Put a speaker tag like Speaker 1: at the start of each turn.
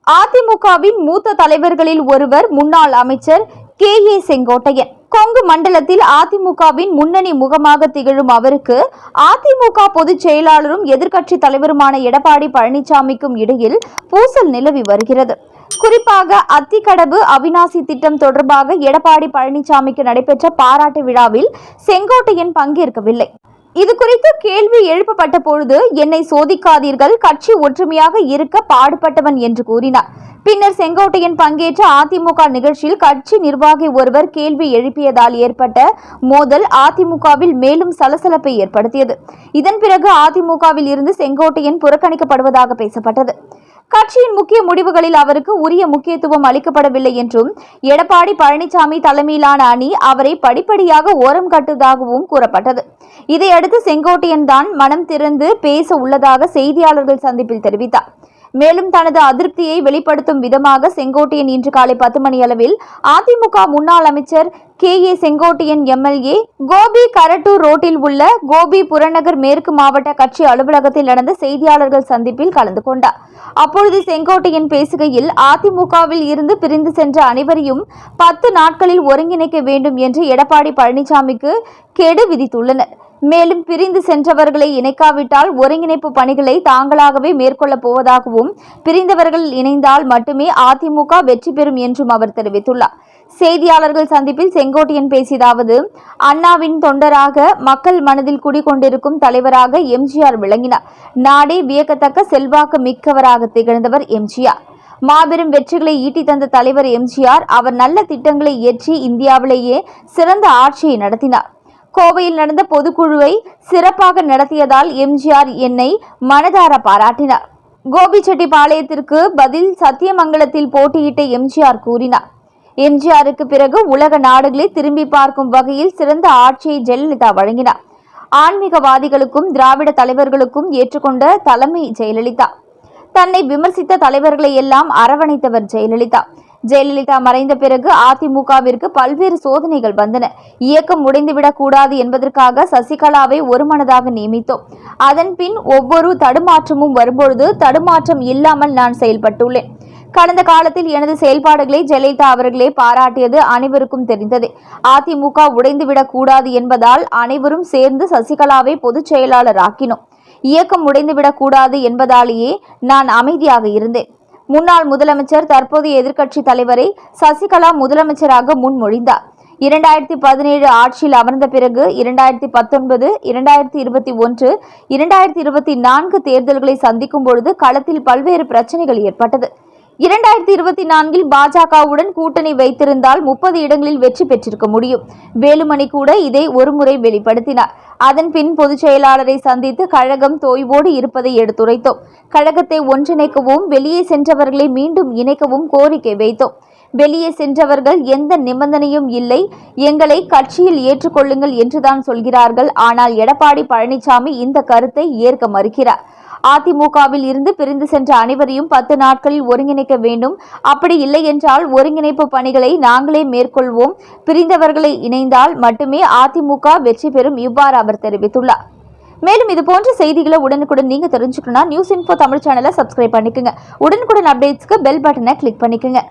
Speaker 1: அதிமுகவின் மூத்த தலைவர்களில் ஒருவர் முன்னாள் அமைச்சர் கே.ஏ. செங்கோட்டையன். கொங்கு மண்டலத்தில் அதிமுகவின் முன்னணி முகமாக திகழும் அவருக்கு அதிமுக பொதுச் செயலாளரும் எதிர்க்கட்சி தலைவருமான எடப்பாடி பழனிசாமிக்கும் இடையில் பூசல் நிலவி வருகிறது. குறிப்பாக அத்திக்கடவு அவிநாசி திட்டம் தொடர்பாக எடப்பாடி பழனிசாமிக்கு நடைபெற்ற பாராட்டு விழாவில் செங்கோட்டையன் பங்கேற்கவில்லை. இதுகுறித்து கேள்வி எழுப்பப்பட்ட பொழுது, என்னை சோதிக்காதீர்கள், கட்சி ஒற்றுமையாக இருக்க பாடுபட்டவன் என்று கூறினார். பின்னர் செங்கோட்டையன் பங்கேற்ற அதிமுக நிகழ்ச்சியில் கட்சி நிர்வாகி ஒருவர் கேள்வி எழுப்பியதால் ஏற்பட்ட மோதல் அதிமுகவில் மேலும் சலசலப்பை ஏற்படுத்தியது. இதன் பிறகு அதிமுகவில் இருந்து செங்கோட்டையன் புறக்கணிக்கப்படுவதாக பேசப்பட்டது. கட்சியின் முக்கிய முடிவுகளில் அவருக்கு உரிய முக்கியத்துவம் அளிக்கப்படவில்லை என்றும், எடப்பாடி பழனிசாமி தலைமையிலான அணி அவரை படிப்படியாக ஓரம் கட்டுவதாகவும் கூறப்பட்டது. இதையடுத்து செங்கோட்டையன் தான் மனம் திறந்து பேச உள்ளதாக செய்தியாளர்கள் சந்திப்பில் தெரிவித்தார். மேலும் தனது அதிருப்தியை வெளிப்படுத்தும் விதமாக செங்கோட்டையன் இன்று காலை 10 மணி அளவில் அதிமுக முன்னாள் அமைச்சர் கே.ஏ. செங்கோட்டையன் எம்.எல்.ஏ. கோபி கரட்டூர் ரோட்டில் உள்ள கோபி புறநகர் மேற்கு மாவட்ட கட்சி அலுவலகத்தில் நடந்த செய்தியாளர்கள் சந்திப்பில் கலந்து கொண்டார். அப்பொழுது செங்கோட்டையன் பேசுகையில், அதிமுகவில் இருந்து பிரிந்து சென்ற அனைவரையும் 10 நாட்களில் ஒருங்கிணைக்க வேண்டும் என்று எடப்பாடி பழனிசாமிக்கு கெடு விதித்துள்ளனர். மேலும் பிரிந்து சென்றவர்களை இணைக்காவிட்டால் ஒருங்கிணைப்பு பணிகளை தாங்களாகவே மேற்கொள்ளப் போவதாகவும், பிரிந்தவர்கள் இணைந்தால் மட்டுமே அதிமுக வெற்றி பெறும் என்றும் அவர் தெரிவித்துள்ளார். செய்தியாளர்கள் சந்திப்பில் செங்கோட்டையன் பேசியதாவது, அண்ணாவின் தொண்டராக மக்கள் மனதில் குடிகொண்டிருக்கும் தலைவராக எம்ஜிஆர் விளங்கினார். நாடே வியக்கத்தக்க செல்வாக்கு மிக்கவராக திகழ்ந்தவர் எம்ஜிஆர். மாபெரும் வெற்றிகளை ஈட்டி தந்த தலைவர் எம்ஜிஆர். அவர் நல்ல திட்டங்களை இயற்றி இந்தியாவிலேயே சிறந்த ஆட்சியை நடத்தினார். கோவையில் நடந்த பொதுக்குழுவை சிறப்பாக நடத்தியதால் எம்ஜிஆர் என்னை மனதார பாராட்டினார். கோபிச்செட்டிப்பாளையத்திற்கு பதில் சத்தியமங்கலத்தில் போட்டியிட்ட எம்ஜிஆர் கூறினார். எம்ஜிஆருக்கு பிறகு உலக நாடுகளை திரும்பி பார்க்கும் வகையில் சிறந்த ஆட்சியை ஜெயலலிதா வழங்கினார். ஆன்மீகவாதிகளுக்கும் திராவிட தலைவர்களுக்கும் ஏற்றுக்கொண்ட தலைமை ஜெயலலிதா. தன்னை விமர்சித்த தலைவர்களை எல்லாம் அரவணைத்தவர் ஜெயலலிதா. ஜெயலலிதா மறைந்த பிறகு அதிமுகவிற்கு பல்வேறு சோதனைகள் வந்தன. இயக்கம் உடைந்துவிடக் கூடாது என்பதற்காக சசிகலாவை ஒருமனதாக நியமித்தோம். அதன் பின் ஒவ்வொரு தடுமாற்றமும் வரும்பொழுது தடுமாற்றம் இல்லாமல் நான் செயல்பட்டுள்ளேன். கடந்த காலத்தில் எனது செயல்பாடுகளை ஜெயலலிதா அவர்களே பாராட்டியது அனைவருக்கும் தெரிந்தது. அதிமுக உடைந்துவிடக் கூடாது என்பதால் அனைவரும் சேர்ந்து சசிகலாவை பொதுச் செயலாளர் ஆக்கினோம். இயக்கம் உடைந்துவிடக் கூடாது என்பதாலேயே நான் அமைதியாக இருந்தேன். முன்னாள் முதலமைச்சர் தற்போதைய எதிர்க்கட்சி தலைவரை சசிகலா முதலமைச்சராக முன்மொழிந்தார். 2017 ஆட்சியில் அமர்ந்த பிறகு 2019, 2021, 2024 தேர்தல்களை சந்திக்கும் பொழுது களத்தில் பல்வேறு பிரச்சனைகள் ஏற்பட்டது. 2024 பாஜகவுடன் கூட்டணி வைத்திருந்தால் 30 இடங்களில் வெற்றி பெற்றிருக்க முடியும். வேலுமணி கூட இதை ஒருமுறை வெளிப்படுத்தினார். அதன் பின் பொதுச் செயலாளரை சந்தித்து கழகம் தொய்வோடு இருப்பதை எடுத்துரைத்தோம். கழகத்தை ஒன்றிணைக்கவும் வெளியே சென்றவர்களை மீண்டும் இணைக்கவும் கோரிக்கை வைத்தோம். வெளியே சென்றவர்கள் எந்த நிபந்தனையும் இல்லை, எங்களை கட்சியில் ஏற்றுக்கொள்ளுங்கள் என்றுதான் சொல்கிறார்கள். ஆனால் எடப்பாடி பழனிசாமி இந்த கருத்தை ஏற்க மறுக்கிறார். அதிமுகவில் இருந்து பிரிந்து சென்ற அனைவரையும் 10 நாட்களில் ஒருங்கிணைக்க வேண்டும். அப்படி இல்லை என்றால் ஒருங்கிணைப்பு பணிகளை நாங்களே மேற்கொள்வோம். பிரிந்தவர்களை இணைந்தால் மட்டுமே அதிமுக வெற்றி பெறும். இவ்வாறு அவர் தெரிவித்துள்ளார். மேலும் இதுபோன்ற செய்திகளை உடனுக்குடன் நீங்க தெரிஞ்சுக்கணும்னா நியூஸ் இன்ஃபோ தமிழ் சேனலை சப்ஸ்கிரைப் பண்ணிக்கோங்க. உடனுக்குடன் அப்டேட்ஸ்க்கு பெல் பட்டனை கிளிக் பண்ணிக்கோங்க.